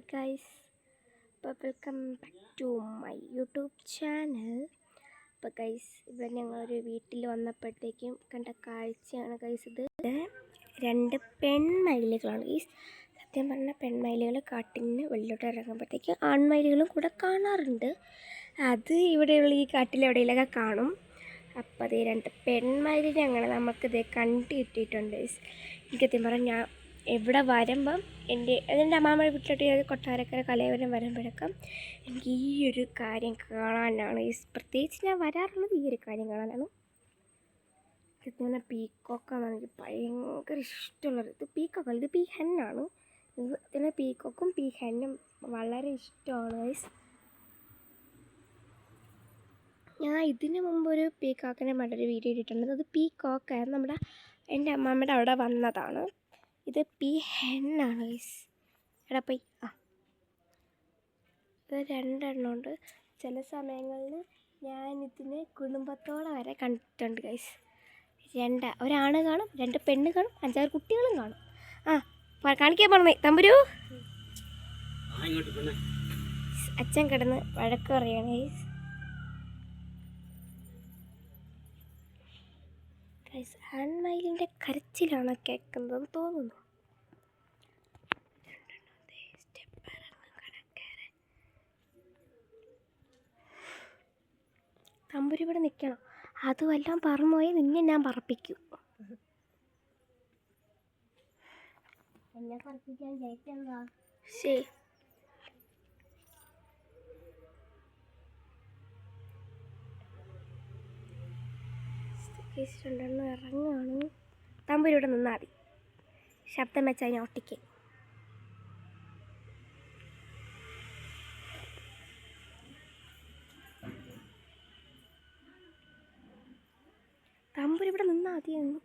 Hello guys, അപ്പോൾ welcome back to my YouTube channel. അപ്പോൾ guys, ഇവിടെ ഞങ്ങളൊരു വീട്ടിൽ വന്നപ്പോഴത്തേക്കും കണ്ട കാഴ്ചയാണ് ഗൈസ്. ഇത് 2 പെൺമയിലുകളാണ് ഗൈസ്. സത്യം പറഞ്ഞാൽ പെൺമയിലുകൾ കാട്ടിന് വെള്ളിലോട്ട് ഇറങ്ങുമ്പോഴത്തേക്കും ആൺമയിലുകളും കൂടെ കാണാറുണ്ട്. അത് ഇവിടെയുള്ള ഈ കാട്ടിലെവിടെയെങ്കിലൊക്കെ കാണും. അപ്പോൾ അതേ 2 പെൺമയിലിനെ അങ്ങനെ നമുക്കിത് കണ്ടു കിട്ടിയിട്ടുണ്ട് ഗൈസ്. എനിക്ക് സത്യം പറഞ്ഞാൽ ഇവിടെ വരുമ്പം എൻ്റെ അമ്മാമ്മയുടെ വീട്ടിലോട്ട് കൊട്ടാരക്കര കലയവരം വരുമ്പോഴൊക്കെ എനിക്ക് ഈ ഒരു കാര്യം കാണാനാണ്. പ്രത്യേകിച്ച് ഞാൻ വരാറുള്ളത് ഈ ഒരു കാര്യം കാണാനാണ്. ഇങ്ങനെ പീക്കോക്കാണ് എനിക്ക് ഭയങ്കര ഇഷ്ടമുള്ളത്. ഇത് പീക്കോക്കല്ല, ഇത് പീ ഹെന്നാണ്. ഇതിന് പീക്കോക്കും പീ ഹെന്നും വളരെ ഇഷ്ടമാണ് ഗൈസ്. ഞാൻ ഇതിന് മുമ്പ് ഒരു പീക്കോക്കിനെ മറ്റൊരു വീഡിയോ ഇട്ടിട്ടുണ്ട്. അത് പീക്കോക്കായിരുന്നു, എൻ്റെ അമ്മാമ്മയുടെ അവിടെ വന്നതാണ്. ഇത് പീ ഹെന്നാണ് ഗൈസ്. എടാ പോയി ഇത് 2 എണ്ണമുണ്ട്. ചില സമയങ്ങളിൽ ഞാനിതിനെ കുടുംബത്തോടെ വരെ കണ്ടിട്ടുണ്ട് ഗൈസ്. 2 ഒരാണ് കാണും, 2 പെണ്ണ് കാണും, 5-6 കുട്ടികളും കാണും. കാണിക്കാൻ പറഞ്ഞേ തമ്പുരു. അച്ഛൻ കിടന്ന് വഴക്ക് പറയാണ് ഗൈസ്. ഗൈസ്, ആൺമയിലിൻ്റെ കരച്ചിലാണ് കേൾക്കുന്നതെന്ന് തോന്നുന്നു. തമ്പുരു ഇവിടെ നിൽക്കണം. അതുമെല്ലാം പറന്നുപോയി നിന്നെ ഞാൻ പറപ്പിക്കും. എന്നെ പറപ്പിക്കാൻ ജയിച്ചെന്താ? ശരി, രണ്ടെണ്ണം ഇറങ്ങുകയാണ്. തമ്പുരു ഇവിടെ നിന്നാൽ മതി, ശബ്ദം വെച്ചാൽ അതിനെ ഒട്ടിക്ക്. തമ്പുരു ഇവിടെ നിന്നാൽ മതിയെന്നു.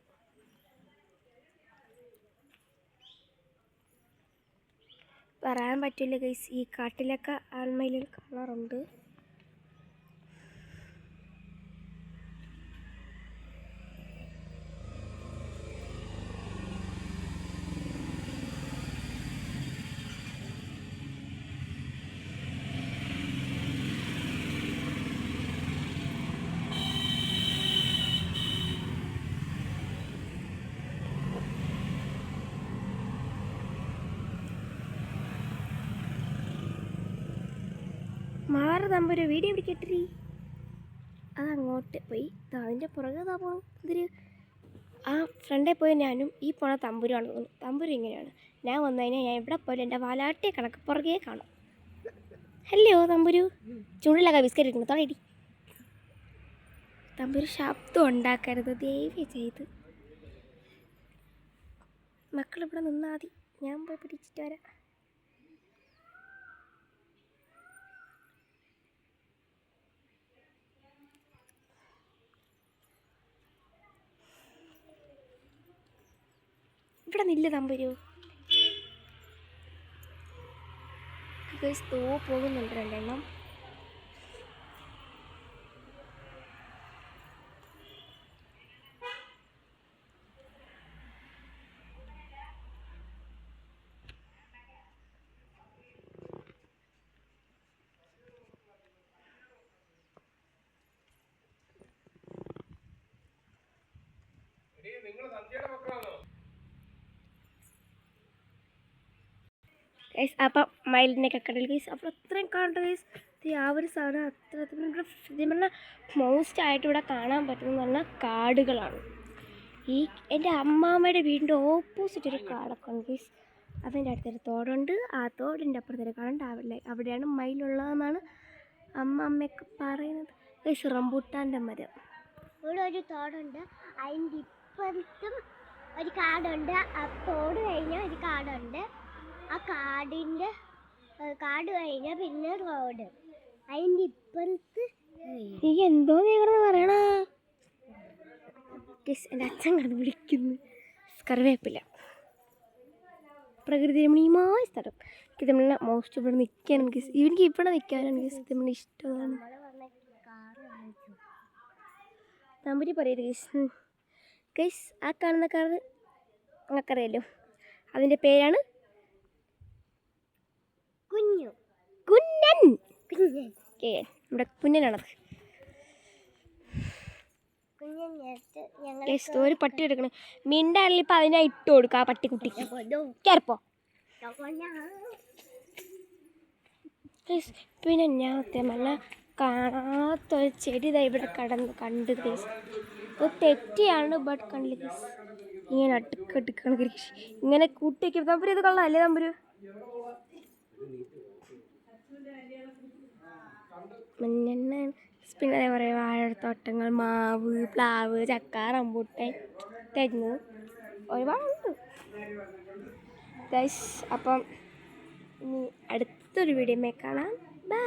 പറയാൻ പറ്റില്ല ഗൈസ്, ഈ കാട്ടിലൊക്കെ ആൺമയിലുകൾ കാണാറുണ്ട്. മാറ് തമ്പുരു, വീഡിയോ പിടിക്കട്ടി. അതങ്ങോട്ട് പോയി, അതിൻ്റെ പുറകെ പോകണം. ഇതൊരു ഫ്രണ്ടിൽ പോയി ഞാനും ഈ പോണ തമ്പുരുവാണ് തോന്നുന്നു. തമ്പുരു ഇങ്ങനെയാണ്. ഞാൻ വന്നു കഴിഞ്ഞാൽ ഞാൻ എവിടെ പോയാലും എൻ്റെ വാലാട്ടിയെ കണക്ക് പുറകെ കാണും. ഹലോ തമ്പുരു, ചൂണ്ടിലൊക്കെ ബിസ്ക്കറ്റ് ഇരിക്കുന്നു, തളയിടി. തമ്പുരു ശബ്ദം ഉണ്ടാക്കരുത് ദയവ് ചെയ്ത്. മക്കളിവിടെ നിന്നാൽ മതി, ഞാൻ പോയി പിടിച്ചിട്ട് വരാം. ഇവിടെ നില്ല തമ്പുരു. തോ പോകുന്നുണ്ട് 2 എണ്ണം. ഗൈസ്, അപ്പം മയിലിനെയൊക്കെ കണ്ടല്ലോ ഗൈസ്. അപ്പോൾ അത്രയും കാണണ്ട ഗൈസ്. ആ ഒരു സാധനം അത്ര സത്യം പറഞ്ഞാൽ മോസ്റ്റ് ആയിട്ട് ഇവിടെ കാണാൻ പറ്റുന്നതെന്ന് പറഞ്ഞാൽ കാടുകളാണ്. എൻ്റെ അമ്മാമ്മയുടെ വീടിൻ്റെ ഓപ്പോസിറ്റ് ഒരു കാടൊക്കെ ഉണ്ട് ഗൈസ്. അതിൻ്റെ അടുത്തൊരു തോടുണ്ട്. ആ തോടിൻ്റെ അപ്പുറത്തൊരു കാടുണ്ട്. അവിടെയാണ് മയിലുള്ളതെന്നാണ് അമ്മയൊക്കെ പറയുന്നത് ഗൈസ്. റംബൂട്ടാൻ്റെ മരം. ഇവിടെ ഒരു തോടുണ്ട്, അതിൻ്റെ ഇപ്പുറത്തും ഒരു കാടുണ്ട്. ആ തോട് കഴിഞ്ഞാൽ ഒരു കാടുണ്ട്. ആ കാട് കഴിഞ്ഞാൽ പിന്നെ റോഡ്. അതിൻ്റെ ഇപ്പുറത്ത് നീ എന്തോ നീങ്ങണെന്ന് പറയണ ഗൈസ്. എൻ്റെ അച്ഛൻ കിടന്ന് വിളിക്കുന്നു. കറിവേപ്പില, പ്രകൃതി രമണീയമായ സ്ഥലം. എനിക്ക് തമ്മിൽ മോസ്റ്റ് ഇവിടെ നിൽക്കാനാണ് ഗൈസ്. എനിക്ക് ഇവിടെ നിൽക്കാനാണ് ഗൈസ് തമ്മിൽ ഇഷ്ടമാണ്. തമ്പുരി പറയരുത് ഗൈസ്. ഗൈസ്, ആ കാണുന്ന കാർ നിങ്ങൾക്കറിയാലോ, അതിൻ്റെ പേരാണ് കുഞ്ഞു കുഞ്ഞൻ. കുഞ്ഞൻ ഓക്കെ, നമ്മുടെ കുഞ്ഞനാണത്. കുഞ്ഞൻ നേരത്തെ ഞങ്ങൾ ഗൈസ് ഒരു പട്ടി എടുക്കണം. മിണ്ടാണെങ്കിൽ ഇപ്പം അതിനെ ഇട്ട് കൊടുക്കുക ആ പട്ടിക്കുട്ടിക്ക്. കയറിപ്പോ. ഗൈസ് പിന്നെ ഞാൻ സത്യം പറഞ്ഞാൽ കാണാത്തൊരു ചെടി ഇതാ ഇവിടെ കണ്ട് ഗൈസ്. ഇത് തെറ്റിയാണ് ബട്ട് കണ്ടില്ല ഗൈസ്. ഇങ്ങനെ അടുക്കടുക്കാണ് ഗൈസ്. ഇങ്ങനെ കൂട്ടി വയ്ക്കും. തമ്പുരു ഇത് കൊള്ളാമല്ലേ തമ്പുരു? പിന്നെ അതേപോലെ വാഴത്തോട്ടങ്ങൾ, മാവ്, പ്ലാവ്, ചക്ക, റംബൂട്ടാൻ, തെങ്ങ് ഒരുപാടുണ്ട് ഗൈസ്. അപ്പം ഇനി അടുത്തൊരു വീഡിയോയിൽ കാണാം. ബൈ.